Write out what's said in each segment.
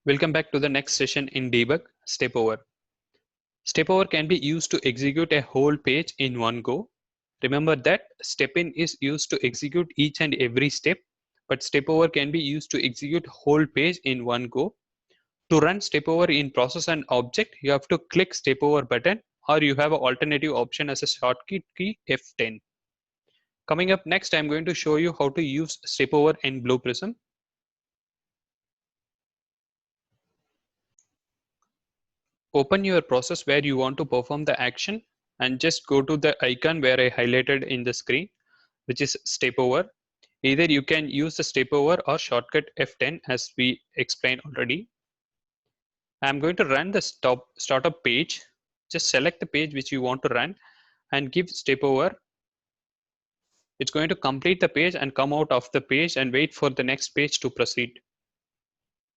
Welcome back to the next session in debug, step over. Step over can be used to execute a whole page in one go. Remember that step in is used to execute each and every step, but step over can be used to execute whole page in one go. To run step over in process and object, you have to click step over button, or you have an alternative option as a shortcut key F10. Coming up next, I'm going to show you how to use step over in Blue Prism. Open your process where you want to perform the action and just go to the icon where I highlighted in the screen, which is step over. Either you can use the step over or shortcut F10 as we explained already. I'm going to run the startup page. Just select the page which you want to run and give step over. It's going to complete the page and come out of the page and wait for the next page to proceed.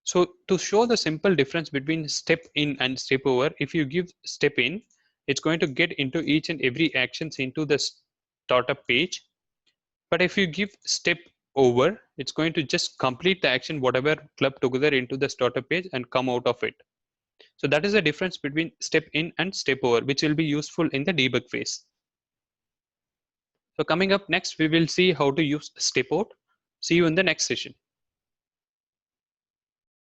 So to show the simple difference between step in and step over, if you give step in, it's going to get into each and every actions into the startup page. But if you give step over, it's going to just complete the action, whatever club together into the startup page and come out of it. So that is the difference between step in and step over, which will be useful in the debug phase. So coming up next, we will see how to use step out. See you in the next session.